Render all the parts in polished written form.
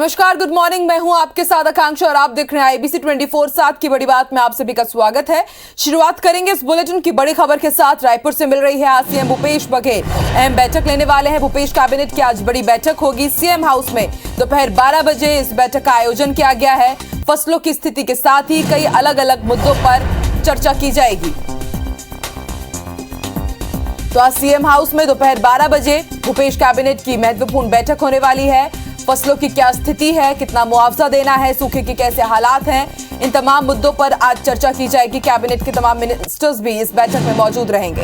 नमस्कार, good morning. मैं हूं आपके साथ आकांक्षा और आप देख रहे हैं आईबीसी 24/7 की बड़ी बात में आप सभी का स्वागत है। शुरुआत करेंगे इस बुलेटिन की बड़ी खबर के साथ। रायपुर से मिल रही है आज सीएम भूपेश बघेल अहम बैठक लेने वाले हैं। भूपेश कैबिनेट की आज बड़ी बैठक होगी सीएम हाउस में। दोपहर 12 बजे इस बैठक का आयोजन किया गया है। फसलों की स्थिति के साथ ही कई अलग अलग मुद्दों पर चर्चा की जाएगी। तो आज सीएम हाउस में दोपहर 12 बजे भूपेश कैबिनेट की महत्वपूर्ण बैठक होने वाली है। फसलों की क्या स्थिति है, कितना मुआवजा देना है, सूखे के कैसे हालात हैं, इन तमाम मुद्दों पर आज चर्चा की जाएगी। कैबिनेट के तमाम मिनिस्टर्स भी इस बैठक में मौजूद रहेंगे।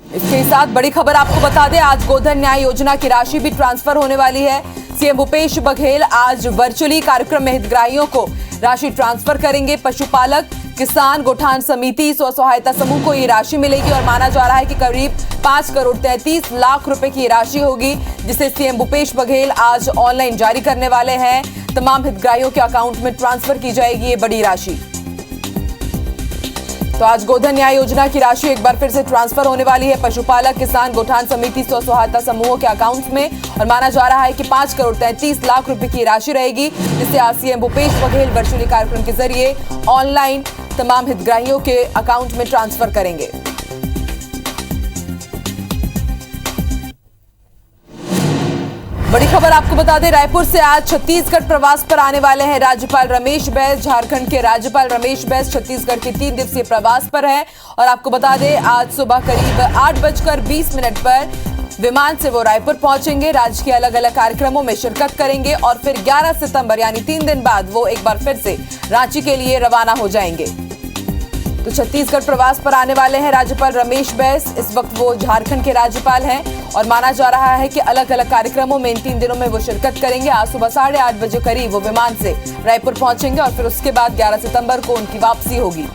इसके साथ बड़ी खबर आपको बता दें, आज गोधन न्याय योजना की राशि भी ट्रांसफर होने वाली है। सीएम भूपेश बघेल आज वर्चुअली कार्यक्रम में हितग्राहियों को राशि ट्रांसफर करेंगे। पशुपालक, किसान, गोठान समिति, स्व सहायता समूह को ये राशि मिलेगी और माना जा रहा है कि करीब 5 करोड़ 33 लाख रुपए की राशि होगी, जिसे सीएम भूपेश बघेल आज ऑनलाइन जारी करने वाले हैं। तमाम हितग्राहियों के अकाउंट में ट्रांसफर की जाएगी ये बड़ी राशि। तो आज गोधन न्याय योजना की राशि एक बार फिर से ट्रांसफर होने वाली है पशुपालक, किसान, गोठान समिति, स्व सहायता समूहों के अकाउंट्स में और माना जा रहा है कि 5 करोड़ 33 लाख रुपए की राशि रहेगी, जिसे आज सीएम भूपेश बघेल वर्चुअली कार्यक्रम के जरिए ऑनलाइन तमाम हितग्राहियों के अकाउंट में ट्रांसफर करेंगे। बड़ी खबर आपको बता दें, रायपुर से आज छत्तीसगढ़ प्रवास पर आने वाले हैं राज्यपाल रमेश बैस। झारखंड के राज्यपाल रमेश बैस छत्तीसगढ़ के 3 दिवसीय प्रवास पर है और आपको बता दें आज सुबह करीब 8:20 पर विमान से वो रायपुर पहुंचेंगे। राज्य के अलग अलग कार्यक्रमों में शिरकत करेंगे और फिर 11 सितंबर यानी 3 दिन बाद वो एक बार फिर से रांची के लिए रवाना हो जाएंगे। तो छत्तीसगढ़ प्रवास पर आने वाले हैं राज्यपाल रमेश बैस। इस वक्त वो झारखंड के राज्यपाल हैं और माना जा रहा है कि अलग अलग कार्यक्रमों में इन 3 दिनों में वो शिरकत करेंगे। आज सुबह 8:30 बजे करीब वो विमान से रायपुर पहुंचेंगे और फिर उसके बाद 11 सितंबर को उनकी वापसी होगी।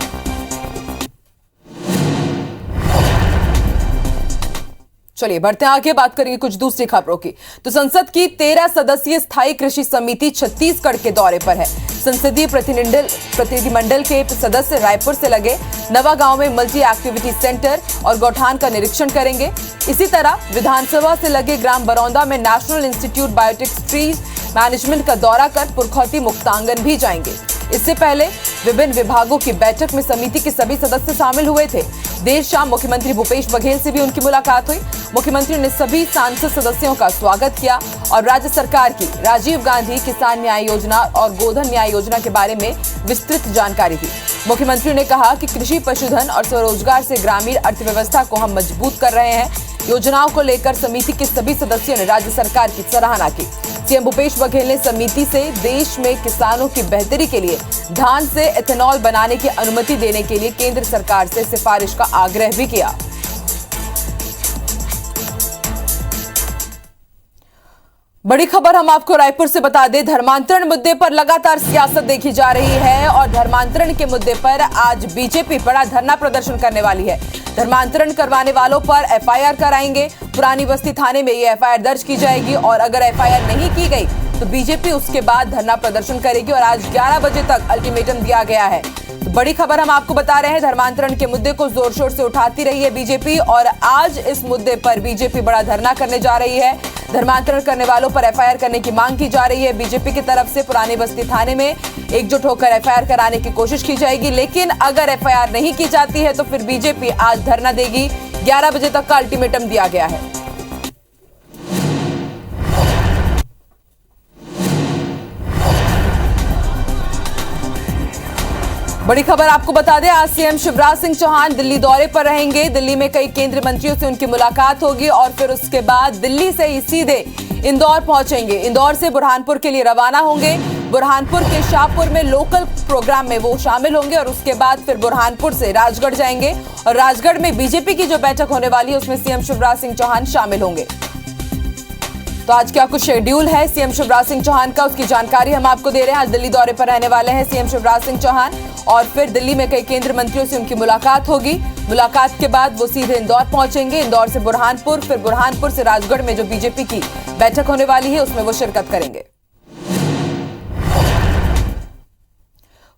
चलिए बढ़ते हैं आगे, बात करेंगे कुछ दूसरी खबरों की। तो संसद की 13 सदस्यीय स्थायी कृषि समिति छत्तीसगढ़ के दौरे पर है। संसदीय प्रतिनिधिमंडल के सदस्य रायपुर से लगे नवागांव में मल्टी एक्टिविटी सेंटर और गौठान का निरीक्षण करेंगे। इसी तरह विधानसभा से लगे ग्राम बरौंदा में national institute biotic tree management का दौरा कर पुरखौती मुक्तांगन भी जाएंगे। इससे पहले विभिन्न विभागों की बैठक में समिति के सभी सदस्य शामिल हुए थे। देर शाम मुख्यमंत्री भूपेश बघेल से भी उनकी मुलाकात हुई। मुख्यमंत्री ने सभी सांसद सदस्यों का स्वागत किया और राज्य सरकार की राजीव गांधी किसान न्याय योजना और गोधन न्याय योजना के बारे में विस्तृत जानकारी दी। मुख्यमंत्री ने कहा कि कृषि, पशुधन और स्वरोजगार से ग्रामीण अर्थव्यवस्था को हम मजबूत कर रहे हैं। योजनाओं को लेकर समिति के सभी सदस्यों ने राज्य सरकार की सराहना की। सीएम भूपेश बघेल ने समिति से देश में किसानों की बेहतरी के लिए धान से एथेनॉल बनाने की अनुमति देने के लिए केंद्र सरकार से सिफारिश का आग्रह भी किया। बड़ी खबर हम आपको रायपुर से बता दें, धर्मांतरण मुद्दे पर लगातार सियासत देखी जा रही है और धर्मांतरण के मुद्दे पर आज बीजेपी बड़ा धरना प्रदर्शन करने वाली है। धर्मांतरण करवाने वालों पर एफआईआर कराएंगे। पुरानी बस्ती थाने में ये एफआईआर दर्ज की जाएगी और अगर एफआईआर नहीं की गई तो बीजेपी उसके बाद धरना प्रदर्शन करेगी और आज 11 बजे तक अल्टीमेटम दिया गया है। तो बड़ी खबर हम आपको बता रहे हैं, धर्मांतरण के मुद्दे को जोर शोर से उठाती रही है बीजेपी और आज इस मुद्दे पर बीजेपी बड़ा धरना करने जा रही है। धर्मांतरण करने वालों पर एफआईआर करने की मांग की जा रही है। बीजेपी की तरफ से पुरानी बस्ती थाने में एकजुट होकर एफआईआर कराने की कोशिश की जाएगी, लेकिन अगर एफआईआर नहीं की जाती है तो फिर बीजेपी आज धरना देगी। 11 बजे तक का अल्टीमेटम दिया गया है। बड़ी खबर आपको बता दें, आज सीएम शिवराज सिंह चौहान दिल्ली दौरे पर रहेंगे। दिल्ली में कई केंद्रीय मंत्रियों से उनकी मुलाकात होगी और फिर उसके बाद दिल्ली से ही सीधे इंदौर पहुंचेंगे। इंदौर से बुरहानपुर के लिए रवाना होंगे। बुरहानपुर के शाहपुर में लोकल प्रोग्राम में वो शामिल होंगे और उसके बाद फिर बुरहानपुर से राजगढ़ जाएंगे और राजगढ़ में बीजेपी की जो बैठक होने वाली है उसमें सीएम शिवराज सिंह चौहान शामिल होंगे। तो आज क्या कुछ शेड्यूल है सीएम शिवराज सिंह चौहान का, उसकी जानकारी हम आपको दे रहे हैं। आज दिल्ली दौरे पर रहने वाले हैं सीएम शिवराज सिंह चौहान और फिर दिल्ली में कई केंद्रीय मंत्रियों से उनकी मुलाकात होगी। मुलाकात के बाद वो सीधे इंदौर पहुंचेंगे। इंदौर से बुरहानपुर, फिर बुरहानपुर से राजगढ़ में जो बीजेपी की बैठक होने वाली है उसमें वो शिरकत करेंगे।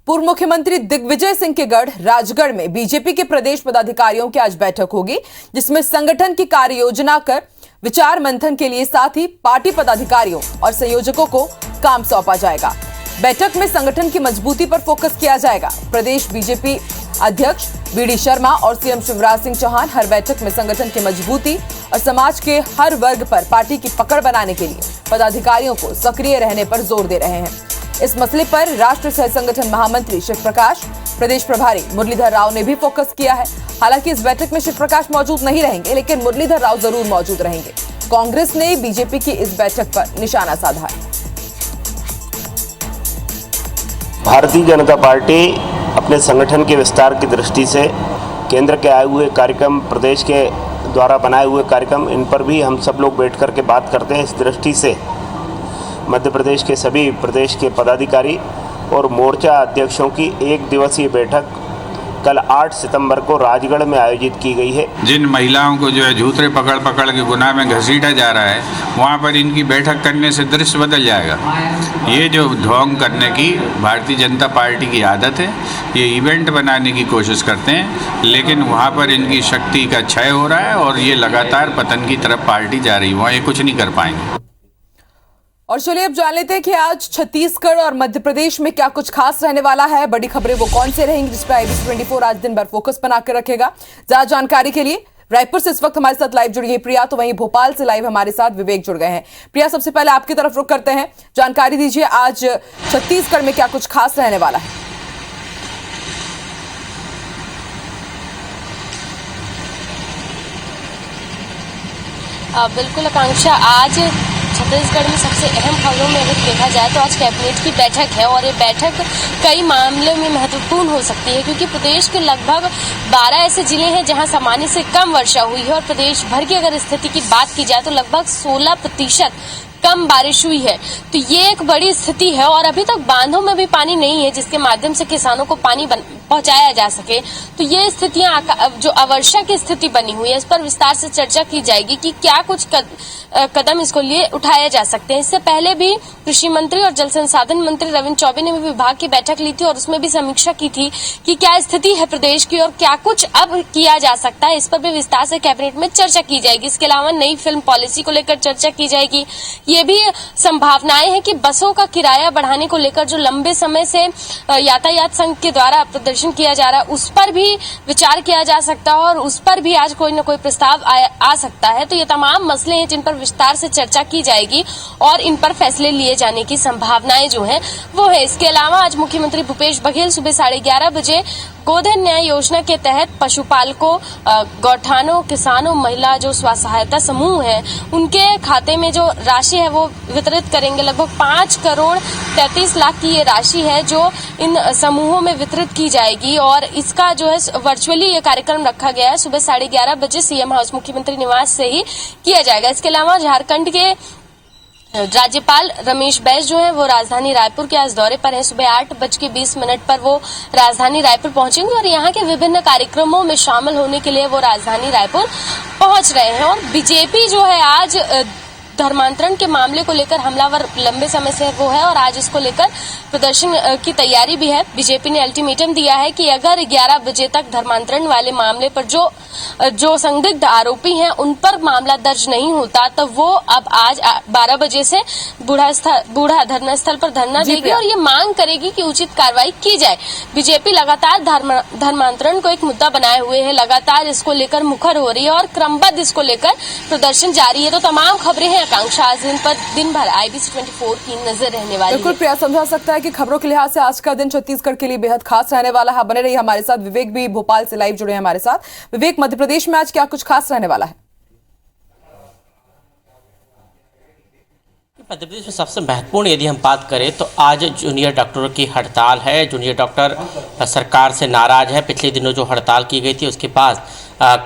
पूर्व मुख्यमंत्री दिग्विजय सिंह के गढ़ राजगढ़ में बीजेपी के प्रदेश पदाधिकारियों की आज बैठक होगी, जिसमें संगठन की कार्य योजना कर विचार मंथन के लिए साथ ही पार्टी पदाधिकारियों और संयोजकों को काम सौंपा जाएगा। बैठक में संगठन की मजबूती पर फोकस किया जाएगा। प्रदेश बीजेपी अध्यक्ष वीडी शर्मा और सीएम शिवराज सिंह चौहान हर बैठक में संगठन की मजबूती और समाज के हर वर्ग पर पार्टी की पकड़ बनाने के लिए पदाधिकारियों को सक्रिय रहने पर जोर दे रहे हैं। इस मसले पर राष्ट्र सह संगठन महामंत्री शिव प्रकाश, प्रदेश प्रभारी मुरलीधर राव ने भी फोकस किया है। हालांकि इस बैठक में शिव प्रकाश मौजूद नहीं रहेंगे, लेकिन मुरलीधर राव जरूर मौजूद रहेंगे। कांग्रेस ने बीजेपी की इस बैठक पर निशाना साधा है। भारतीय जनता पार्टी अपने संगठन के विस्तार की दृष्टि से केंद्र के आए हुए कार्यक्रम, प्रदेश के द्वारा बनाए हुए कार्यक्रम, इन पर भी हम सब लोग बैठ कर के बात करते हैं। इस दृष्टि से मध्य प्रदेश के सभी प्रदेश के पदाधिकारी और मोर्चा अध्यक्षों की एक दिवसीय बैठक कल 8 सितंबर को राजगढ़ में आयोजित की गई है। जिन महिलाओं को जो है झूठे पकड़ पकड़ के गुनाह में घसीटा जा रहा है, वहाँ पर इनकी बैठक करने से दृश्य बदल जाएगा। ये जो ढोंग करने की भारतीय जनता पार्टी की आदत है, ये इवेंट बनाने की कोशिश करते हैं, लेकिन वहाँ पर इनकी शक्ति का क्षय हो रहा है और ये लगातार पतन की तरफ पार्टी जा रही है। वहाँ ये कुछ नहीं कर पाएंगे। और चलिए अब जान लेते हैं कि आज छत्तीसगढ़ और मध्य प्रदेश में क्या कुछ खास रहने वाला है। बड़ी खबरें वो कौन से रहेंगी, जिस पर IBC 24 आज दिन भर फोकस बना कर रखेगा। ज्यादा जानकारी के लिए रायपुर से इस वक्त हमारे साथ लाइव जुड़ी है प्रिया, तो वहीं भोपाल से लाइव हमारे साथ विवेक जुड़ गए हैं। प्रिया, सबसे पहले आपकी तरफ रुख करते हैं, जानकारी दीजिए आज छत्तीसगढ़ में क्या कुछ खास रहने वाला है। बिल्कुल आकांक्षा, आज छत्तीसगढ़ में सबसे अहम खबरों में अगर देखा जाए तो आज कैबिनेट की बैठक है और ये बैठक कई मामलों में महत्वपूर्ण हो सकती है, क्योंकि प्रदेश के लगभग 12 ऐसे जिले हैं जहां सामान्य से कम वर्षा हुई है और प्रदेश भर की अगर स्थिति की बात की जाए तो लगभग 16% कम बारिश हुई है। तो ये एक बड़ी स्थिति है और अभी तक बांधों में भी पानी नहीं है जिसके माध्यम से किसानों को पानी पहुंचाया जा सके। तो ये स्थितियां जो अवर्षा की स्थिति बनी हुई है, इस पर विस्तार से चर्चा की जाएगी कि क्या कुछ कदम इसको लिए उठाए जा सकते हैं। इससे पहले भी कृषि मंत्री और जल संसाधन मंत्री रविन्द्र चौबे ने भी विभाग की बैठक ली थी और उसमें भी समीक्षा की थी कि क्या स्थिति है प्रदेश की और क्या कुछ अब किया जा सकता है। इस पर भी विस्तार से कैबिनेट में चर्चा की जाएगी। इसके अलावा नई फिल्म पॉलिसी को लेकर चर्चा की जाएगी। ये भी संभावनाएं हैं कि बसों का किराया बढ़ाने को लेकर जो लंबे समय से यातायात संघ के द्वारा प्रदर्शन किया जा रहा है, उस पर भी विचार किया जा सकता है और उस पर भी आज कोई न कोई प्रस्ताव आ सकता है। तो ये तमाम मसले हैं जिन पर विस्तार से चर्चा की जाएगी और इन पर फैसले लिए जाने की संभावनाएं जो हैं वो है। इसके अलावा आज मुख्यमंत्री भूपेश बघेल सुबह 11:30 बजे गोधन न्याय योजना के तहत पशुपालकों, गौठानों, किसानों, महिला जो स्वयं सहायता समूह है, उनके खाते में जो राशि है वो वितरित करेंगे। लगभग 5 करोड़ 33 लाख की ये राशि है जो इन समूहों में वितरित की जाएगी और इसका जो है वर्चुअली ये कार्यक्रम रखा गया है। सुबह 11:30 बजे सीएम हाउस मुख्यमंत्री निवास से ही किया जाएगा। इसके अलावा झारखंड के राज्यपाल रमेश बैस जो है वो राजधानी रायपुर के आज दौरे पर हैं। सुबह 8:20 पर वो राजधानी रायपुर पहुंचेंगे और यहाँ के विभिन्न कार्यक्रमों में शामिल होने के लिए वो राजधानी रायपुर पहुंच रहे हैं। और बीजेपी जो है आज धर्मांतरण के मामले को लेकर हमलावर लंबे समय से वो है और आज इसको लेकर प्रदर्शन की तैयारी भी है। बीजेपी ने अल्टीमेटम दिया है कि अगर 11 बजे तक धर्मांतरण वाले मामले पर जो संदिग्ध आरोपी हैं उन पर मामला दर्ज नहीं होता तो वो अब आज 12 बजे से बूढ़ा धरना स्थल पर धरना देगी और ये मांग करेगी कि उचित कार्रवाई की जाए। बीजेपी लगातार धर्मांतरण को एक मुद्दा बनाए हुए है, लगातार इसको लेकर मुखर हो रही है और क्रमबद्ध इसको लेकर प्रदर्शन जारी है। तो तमाम खबरें हैं आकांक्षा, आज दिन भर IBC 24 की नजर रहने वाली है। बिल्कुल प्रिया, समझा सकता है कि खबरों के लिहाज से आज का दिन छत्तीसगढ़ के लिए बेहद खास रहने वाला है। बने रहिए हमारे साथ। विवेक भी भोपाल से लाइव जुड़े हैं हमारे साथ। विवेक, मध्य प्रदेश में आज क्या कुछ खास रहने वाला है? मध्य प्रदेश में सबसे महत्वपूर्ण यदि हम बात करें तो आज जूनियर डॉक्टरों की हड़ताल है। जूनियर डॉक्टर सरकार से नाराज है। पिछले दिनों जो हड़ताल की गई थी उसके बाद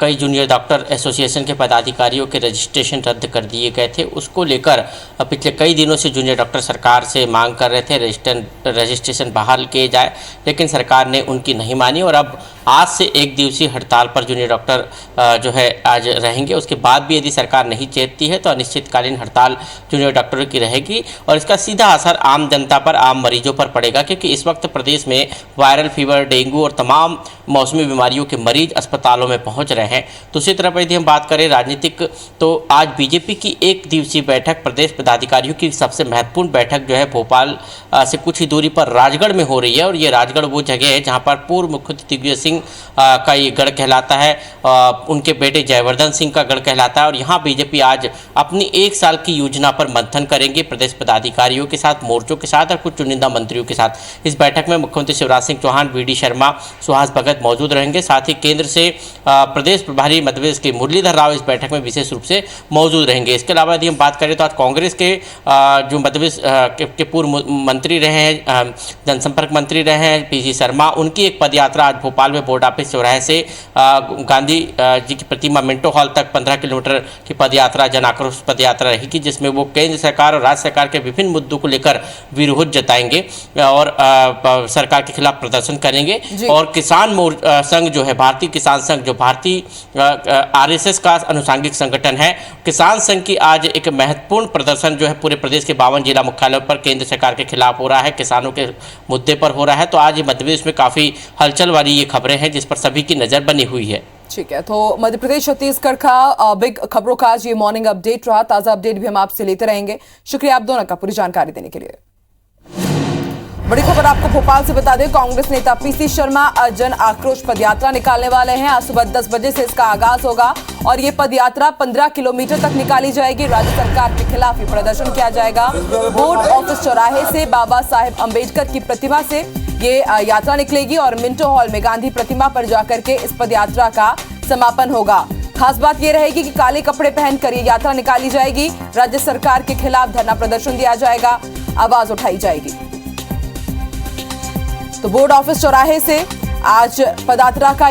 कई जूनियर डॉक्टर एसोसिएशन के पदाधिकारियों के रजिस्ट्रेशन रद्द कर दिए गए थे। उसको लेकर पिछले कई दिनों से जूनियर डॉक्टर सरकार से मांग कर रहे थे रजिस्ट्रेशन बहाल किए जाए, लेकिन सरकार ने उनकी नहीं मानी और अब आज से 1 दिवसीय हड़ताल पर जूनियर डॉक्टर जो है आज रहेंगे। उसके बाद भी यदि सरकार नहीं चेतती है तो अनिश्चितकालीन हड़ताल जूनियर डॉक्टरों की रहेगी और इसका सीधा असर आम जनता पर, आम मरीजों पर पड़ेगा, क्योंकि इस वक्त प्रदेश में वायरल फीवर, डेंगू और तमाम मौसमी बीमारियों के मरीज अस्पतालों में पहुंच रहे हैं। दूसरी तरफ यदि हम बात करें राजनीतिक, तो आज बीजेपी की 1 दिवसीय बैठक, प्रदेश पदाधिकारियों की सबसे महत्वपूर्ण बैठक जो है भोपाल से कुछ ही दूरी पर राजगढ़ में हो रही है। और ये राजगढ़ वो जगह है जहां पर पूर्व मुख्यमंत्री दिग्विजय सिंह का ये गढ़ कहलाता है, उनके बेटे जयवर्धन सिंह का गढ़ कहलाता है। और यहाँ बीजेपी आज अपनी 1 साल की योजना पर मंथन करेंगे प्रदेश पदाधिकारियों के साथ, मोर्चों के साथ और कुछ चुनिंदा मंत्रियों के साथ। इस बैठक में मुख्यमंत्री शिवराज सिंह चौहान, वी.डी. शर्मा, सुहास भगत मौजूद रहेंगे। साथ ही केंद्र से प्रदेश प्रभारी मध्य प्रदेश के मुरलीधर राव इस बैठक में विशेष रूप से मौजूद रहेंगे। इसके अलावा यदि हम बात करें तो आज कांग्रेस के जो मध्य प्रदेश के पूर्व मंत्री रहे हैं, जनसंपर्क मंत्री रहे हैं पी.सी. शर्मा, उनकी एक पदयात्रा आज भोपाल में बोर्ड ऑफिस चौराहे से गांधी जी की प्रतिमा मिंटो हॉल तक 15 किलोमीटर की पदयात्रा, जन आक्रोश पदयात्रा रहेगी, जिसमें वो केंद्र सरकार और राज्य सरकार के विभिन्न मुद्दों को लेकर विरोध जताएंगे और सरकार के खिलाफ प्रदर्शन करेंगे। और किसान संघ जो है, भारतीय किसान संघ, जो भारतीय आरएसएस का अनुषंगिक संगठन है, किसान संघ की आज एक महत्वपूर्ण प्रदर्शन जो है पूरे प्रदेश के 52 जिला मुख्यालयों पर केंद्र सरकार के खिलाफ हो रहा है, किसानों के मुद्दे पर हो रहा है। तो आज मध्य प्रदेश में काफ़ी हलचल वाली ये खबरें हैं जिस पर सभी की नज़र बनी हुई है। ठीक है, तो मध्य प्रदेश छत्तीसगढ़ का बिग खबरों का आज ये मॉर्निंग अपडेट रहा। ताज़ा अपडेट भी हम आपसे लेते रहेंगे। शुक्रिया आप दोनों का पूरी जानकारी देने के लिए। बड़ी खबर आपको भोपाल से बता दें, कांग्रेस नेता पी.सी. शर्मा जन आक्रोश पदयात्रा निकालने वाले हैं। आज सुबह 10 बजे से इसका आगाज होगा और ये पदयात्रा 15 किलोमीटर तक निकाली जाएगी। राज्य सरकार के खिलाफ ये प्रदर्शन किया जाएगा। बोर्ड ऑफिस चौराहे से बाबा साहेब अंबेडकर की प्रतिमा से ये यात्रा निकलेगी और मिंटो हॉल में गांधी प्रतिमा पर जाकर के इस पदयात्रा का समापन होगा। खास बात यह रहेगी कि काले कपड़े पहनकर ये यात्रा निकाली जाएगी। राज्य सरकार के खिलाफ धरना प्रदर्शन दिया जाएगा, आवाज उठाई जाएगी। तो बोर्ड ऑफिस चौराहे से आज पदयात्रा का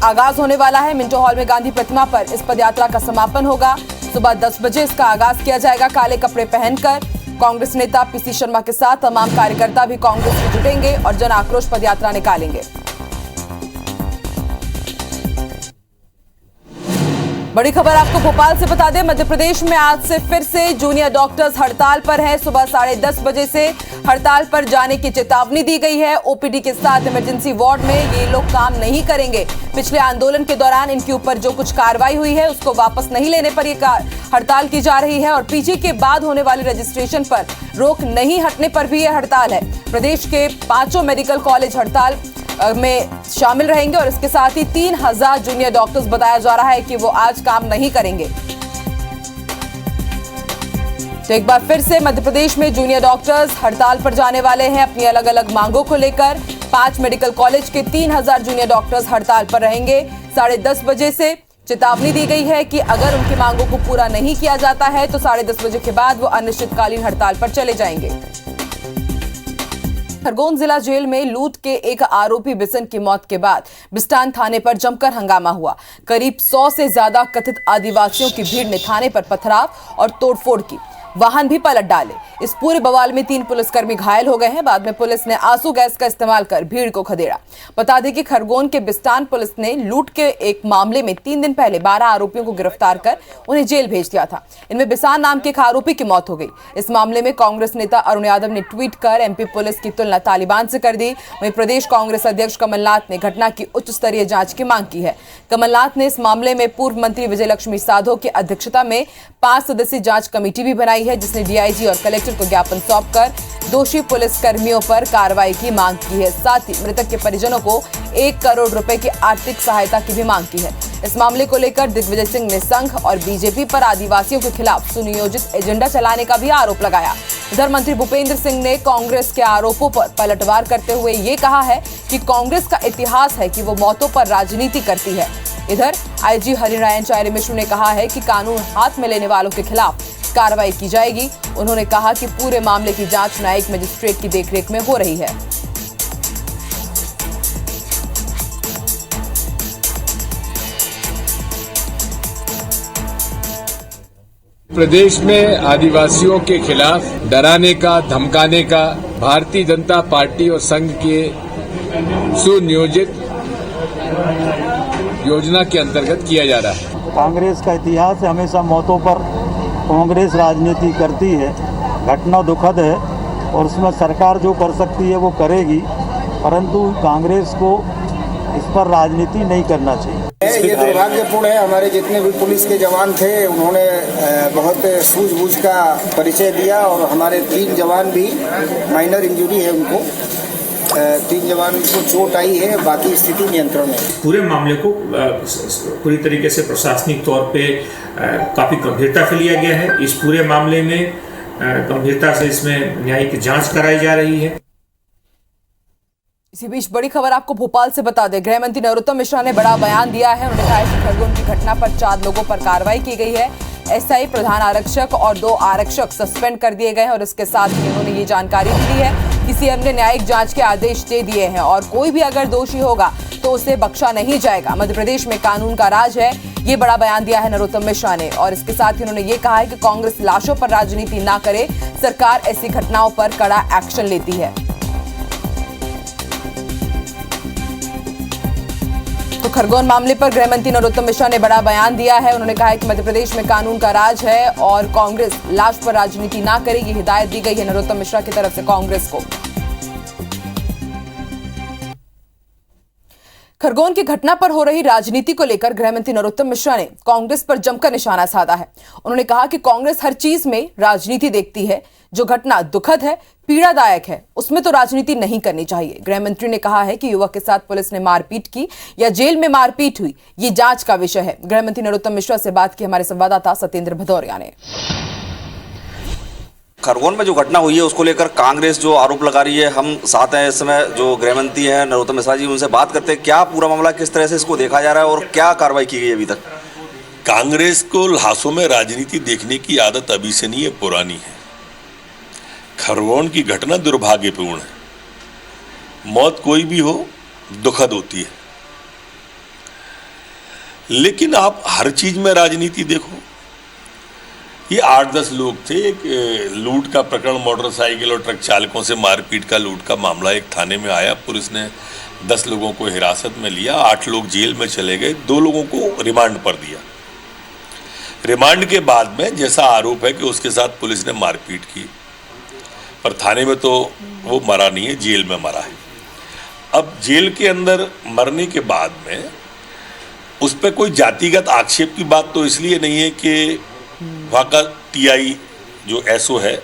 आगाज होने वाला है। मिंटो हॉल में गांधी प्रतिमा पर इस पदयात्रा का समापन होगा। सुबह 10 बजे इसका आगाज किया जाएगा। काले कपड़े पहनकर कांग्रेस नेता पी.सी. शर्मा के साथ तमाम कार्यकर्ता भी कांग्रेस में जुटेंगे और जन आक्रोश पदयात्रा निकालेंगे। बड़ी खबर आपको भोपाल से बता दें, मध्य प्रदेश में आज से फिर से जूनियर डॉक्टर्स हड़ताल पर हैं। सुबह 10:30 बजे से हड़ताल पर जाने की चेतावनी दी गई है। ओपीडी के साथ इमरजेंसी वार्ड में ये लोग काम नहीं करेंगे। पिछले आंदोलन के दौरान इनके ऊपर जो कुछ कार्रवाई हुई है उसको वापस नहीं लेने पर यह हड़ताल की जा रही है और पीजी के बाद होने वाले रजिस्ट्रेशन पर रोक नहीं हटने पर भी यह हड़ताल है। प्रदेश के 5 मेडिकल कॉलेज हड़ताल में शामिल रहेंगे और इसके साथ ही 3000 जूनियर डॉक्टर्स बताया जा रहा है कि वो आज काम नहीं करेंगे। तो एक बार फिर से मध्य प्रदेश में जूनियर डॉक्टर्स हड़ताल पर जाने वाले हैं अपनी अलग अलग मांगों को लेकर। 5 मेडिकल कॉलेज के 3000 जूनियर डॉक्टर्स हड़ताल पर रहेंगे। 10:30 बजे से चेतावनी दी गई है कि अगर उनकी मांगों को पूरा नहीं किया जाता है तो 10:30 बजे के बाद वो अनिश्चितकालीन हड़ताल पर चले जाएंगे। खरगोन जिला जेल में लूट के एक आरोपी बिसन की मौत के बाद बिस्टान थाने पर जमकर हंगामा हुआ। करीब 100 से ज्यादा कथित आदिवासियों की भीड़ ने थाने पर पथराव और तोड़फोड़ की, वाहन भी पलट डाले। इस पूरे बवाल में 3 पुलिसकर्मी घायल हो गए हैं। बाद में पुलिस ने आंसू गैस का इस्तेमाल कर भीड़ को खदेड़ा। बता दें कि खरगोन के बिस्टान पुलिस ने लूट के एक मामले में 3 दिन पहले 12 आरोपियों को गिरफ्तार कर उन्हें जेल भेज दिया था। इनमें बिसान नाम के एक आरोपी की मौत हो गई। इस मामले में कांग्रेस नेता अरुण यादव ने ट्वीट कर एमपी पुलिस की तुलना तालिबान से कर दी। वहीं प्रदेश कांग्रेस अध्यक्ष कमलनाथ ने घटना की उच्च स्तरीय जांच की मांग की है। कमलनाथ ने इस मामले में पूर्व मंत्री विजयलक्ष्मी साधो की अध्यक्षता में 5 सदस्यीय जांच कमेटी भी बनाई है, जिसने डीआईजी और कलेक्टर को ज्ञापन सौंपकर दोषी पुलिसकर्मियों पर कार्रवाई की मांग की है। साथ ही मृतक के परिजनों को 1 करोड़ रुपए की आर्थिक सहायता की भी मांग की है। इस मामले को लेकर दिग्विजय सिंह ने संघ और बीजेपी पर आदिवासियों के खिलाफ सुनियोजित एजेंडा चलाने का भी आरोप लगाया। इधर मंत्री भूपेंद्र सिंह ने कांग्रेस के आरोपों पर पलटवार करते हुए ये कहा है कि कांग्रेस का इतिहास है कि वो मौतों पर राजनीति करती है। इधर आईजी हरिनारायण चायरे मिश्र ने कहा है कि कानून हाथ में लेने वालों के खिलाफ कार्रवाई की जाएगी। उन्होंने कहा कि पूरे मामले की जांच न्यायिक मजिस्ट्रेट की देखरेख में हो रही है। प्रदेश में आदिवासियों के खिलाफ डराने का, धमकाने का भारतीय जनता पार्टी और संघ के सुनियोजित योजना के अंतर्गत किया जा रहा है। कांग्रेस का इतिहास है, हमेशा मौतों पर कांग्रेस राजनीति करती है। घटना दुखद है और उसमें सरकार जो कर सकती है वो करेगी, परंतु कांग्रेस को इस पर राजनीति नहीं करना चाहिए। ये दुर्भाग्यपूर्ण है। हमारे जितने भी पुलिस के जवान थे उन्होंने बहुत सूझबूझ का परिचय दिया और हमारे 3 जवान भी माइनर इंजरी है उनको, 3 जवान को चोट आई है, बाकी स्थिति नियंत्रण में। पूरे मामले को पूरी तरीके से प्रशासनिक तौर पे काफ़ी गंभीरता से लिया गया है। इस पूरे मामले में गंभीरता से इसमें न्यायिक जांच कराई जा रही है। इसी बीच बड़ी खबर आपको भोपाल से बता दें, गृह मंत्री नरोत्तम मिश्रा ने बड़ा बयान दिया है। उन्होंने कहा है कि खरगोन की घटना पर 4 लोगों पर कार्रवाई की गई है। एसआई, प्रधान आरक्षक और 2 आरक्षक सस्पेंड कर दिए गए हैं और इसके साथ ही उन्होंने ये जानकारी भी दी है कि सीएम ने न्यायिक जांच के आदेश दे दिए हैं और कोई भी अगर दोषी होगा तो उसे बख्शा नहीं जाएगा। मध्य प्रदेश में कानून का राज है, ये बड़ा बयान दिया है नरोत्तम मिश्रा ने। और इसके साथ ही उन्होंने ये कहा है कि कांग्रेस लाशों पर राजनीति ना करे, सरकार ऐसी घटनाओं पर कड़ा एक्शन लेती है। तो खरगोन मामले पर गृह मंत्री नरोत्तम मिश्रा ने बड़ा बयान दिया है। उन्होंने कहा है कि मध्य प्रदेश में कानून का राज है और कांग्रेस लाश पर राजनीति ना करे, ये हिदायत दी गई है नरोत्तम मिश्रा की तरफ से कांग्रेस को। खरगोन की घटना पर हो रही राजनीति को लेकर गृह मंत्री नरोत्तम मिश्रा ने कांग्रेस पर जमकर निशाना साधा है। उन्होंने कहा कि कांग्रेस हर चीज में राजनीति देखती है। जो घटना दुखद है, पीड़ादायक है, उसमें तो राजनीति नहीं करनी चाहिए। गृह मंत्री ने कहा है कि युवक के साथ पुलिस ने मारपीट की या जेल में मारपीट हुई, ये जांच का विषय है। गृह मंत्री नरोत्तम मिश्रा से बात की हमारे संवाददाता सत्येंद्र भदौरिया ने। खरगोन में जो घटना हुई है उसको लेकर कांग्रेस जो आरोप लगा रही है, हम साथ हैं इस समय जो गृह मंत्री हैं नरोत्तम मिश्रा जी, उनसे बात करते हैं क्या पूरा मामला किस तरह से इसको देखा जा रहा है और क्या कार्रवाई की गई अभी तक। कांग्रेस को लाशों में राजनीति देखने की आदत अभी से नहीं है, पुरानी है। खरगोन की घटना दुर्भाग्यपूर्ण है। मौत कोई भी हो दुखद होती है, लेकिन आप हर चीज में राजनीति देखो। ये 8-10 लोग थे, एक लूट का प्रकरण, मोटरसाइकिल और ट्रक चालकों से मारपीट का लूट का मामला एक थाने में आया। पुलिस ने 10 लोगों को हिरासत में लिया, 8 लोग जेल में चले गए, 2 लोगों को रिमांड पर दिया। रिमांड के बाद में जैसा आरोप है कि उसके साथ पुलिस ने मारपीट की, पर थाने में तो वो मरा नहीं है, जेल में मरा है। अब जेल के अंदर मरने के बाद में उस पर कोई जातिगत आक्षेप की बात तो इसलिए नहीं है कि वहाँ का टीआई जो एसओ है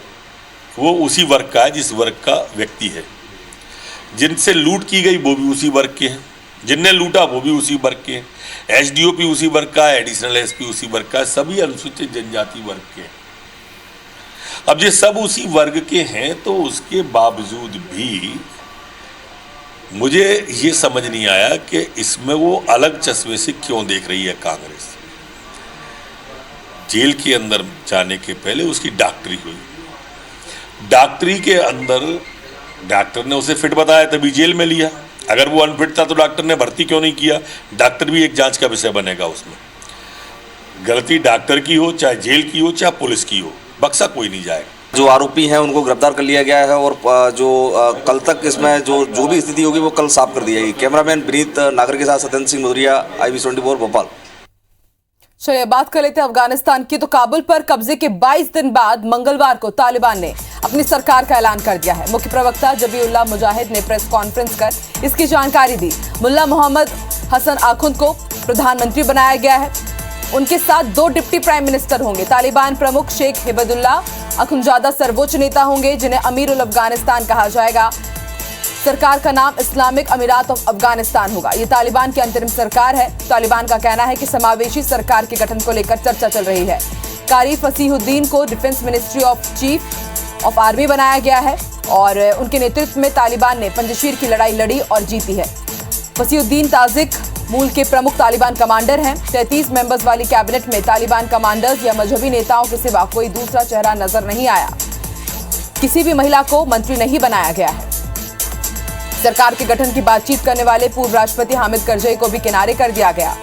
वो उसी वर्ग का है जिस वर्ग का व्यक्ति है। जिनसे लूट की गई वो भी उसी वर्ग के हैं, जिनने लूटा वो भी उसी वर्ग के हैं, एसडीओपी उसी वर्ग का है, एडिशनल एसपी उसी वर्ग का है, सभी अनुसूचित जनजाति वर्ग के हैं। अब ये सब उसी वर्ग के हैं तो उसके बावजूद भी मुझे ये समझ नहीं आया कि इसमें वो अलग चश्मे से क्यों देख रही है कांग्रेस। जेल के अंदर जाने के पहले उसकी डॉक्टरी हुई, डॉक्टरी के अंदर डॉक्टर ने उसे फिट बताया तभी जेल में लिया। अगर वो अनफिट था तो डॉक्टर ने भर्ती क्यों नहीं किया? डॉक्टर भी एक जांच का विषय बनेगा। उसमें गलती डॉक्टर की हो, चाहे जेल की हो, चाहे पुलिस की हो, बक्सा कोई नहीं जाएगा। जो आरोपी हैं उनको गिरफ्तार कर लिया गया है और जो कल तक इसमें जो भी स्थिति होगी वो कल साफ कर दी जाएगी। कैमरामैन विनीत नागर के साथ सत्येंद्र सिंह मधुरिया, IB24 भोपाल। चलिए बात कर लेते हैं अफगानिस्तान की। तो काबुल पर कब्जे के 22 दिन बाद मंगलवार को तालिबान ने अपनी सरकार का ऐलान कर दिया है। मुख्य प्रवक्ता जबीउल्लाह मुजाहिद ने प्रेस कॉन्फ्रेंस कर इसकी जानकारी दी। मुल्ला मोहम्मद हसन आखुंद को प्रधानमंत्री बनाया गया है। उनके साथ 2 डिप्टी प्राइम मिनिस्टर होंगे। तालिबान प्रमुख शेख हिबतुल्लाह अखुंजादा सर्वोच्च नेता होंगे जिन्हें अमीर उल अफगानिस्तान कहा जाएगा। सरकार का नाम इस्लामिक अमीरात ऑफ अफगानिस्तान होगा। ये तालिबान की अंतरिम सरकार है। तालिबान का कहना है कि समावेशी सरकार के गठन को लेकर चर्चा चल रही है। कारी फसीहुद्दीन को defence ministry of chief of army बनाया गया है और उनके नेतृत्व में तालिबान ने पंजशीर की लड़ाई लड़ी और जीती है। फसीहुद्दीन ताजिक मूल के प्रमुख तालिबान कमांडर हैं। 33 मेंबर्स वाली कैबिनेट में तालिबान कमांडर्स या मजहबी नेताओं के सिवा कोई दूसरा चेहरा नजर नहीं आया। किसी भी महिला को मंत्री नहीं बनाया गया है। सरकार के गठन की बातचीत करने वाले पूर्व राष्ट्रपति हामिद करजई को भी किनारे कर दिया गया।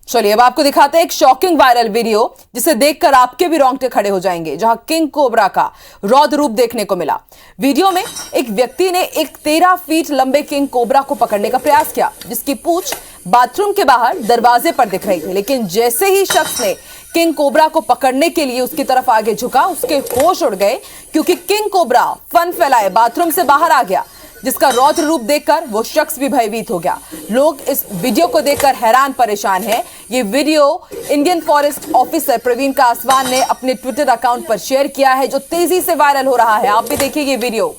चलिए अब आपको दिखाते हैं एक शॉकिंग वायरल वीडियो जिसे देखकर आपके भी रोंगटे खड़े हो जाएंगे, जहां किंग कोबरा का रौद्र रूप देखने को मिला। वीडियो में एक व्यक्ति ने एक 13 फीट लंबे किंग कोबरा को पकड़ने का प्रयास किया, जिसकी पूंछ बाथरूम के बाहर दरवाजे पर दिख रही थी। लेकिन जैसे ही शख्स ने किंग कोबरा को पकड़ने के लिए उसकी तरफ आगे झुका, उसके होश उड़ गए, क्योंकि किंग कोबरा फन फैलाए बाथरूम से बाहर आ गया, जिसका रौद्र रूप देखकर वो शख्स भी भयभीत हो गया। लोग इस वीडियो को देखकर हैरान परेशान हैं। ये video Indian forest officer Praveen Kaswan ने अपने ट्विटर अकाउंट पर शेयर किया है, जो तेजी से वायरल हो रहा है। आप भी देखिए ये वीडियो।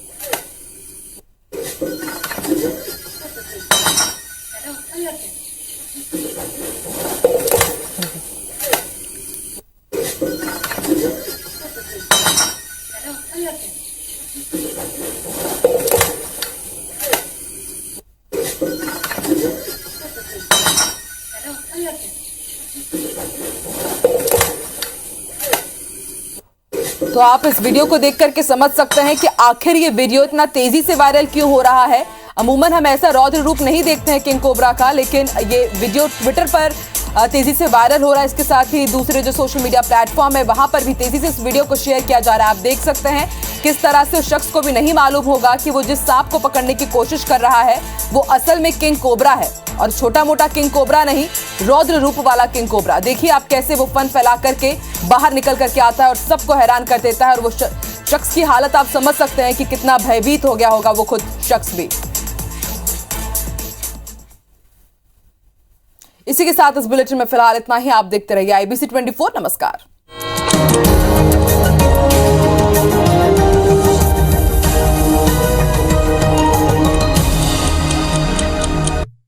तो आप इस वीडियो को देख करके समझ सकते हैं कि आखिर ये वीडियो इतना तेजी से वायरल क्यों हो रहा है। अमूमन हम ऐसा रौद्र रूप नहीं देखते हैं किंग कोबरा का, लेकिन ये वीडियो ट्विटर पर तेजी से वायरल हो रहा है। इसके साथ ही दूसरे जो सोशल मीडिया प्लेटफॉर्म है वहां पर भी तेजी से इस वीडियो को शेयर किया जा रहा है। आप देख सकते हैं किस तरह से उस शख्स को भी नहीं मालूम होगा कि वो जिस सांप को पकड़ने की कोशिश कर रहा है वो असल में किंग कोबरा है, और छोटा मोटा किंग कोबरा नहीं, रौद्र रूप वाला किंग कोबरा। देखिए आप कैसे वो फन फैला करके बाहर निकल करके आता है और सबको हैरान कर देता है। और वो शख्स की हालत आप समझ सकते हैं कि कितना भयभीत हो गया होगा वो खुद शख्स भी। इसी के साथ इस बुलेटिन में फिलहाल इतना ही। आप देखते रहिए IBC 24। नमस्कार।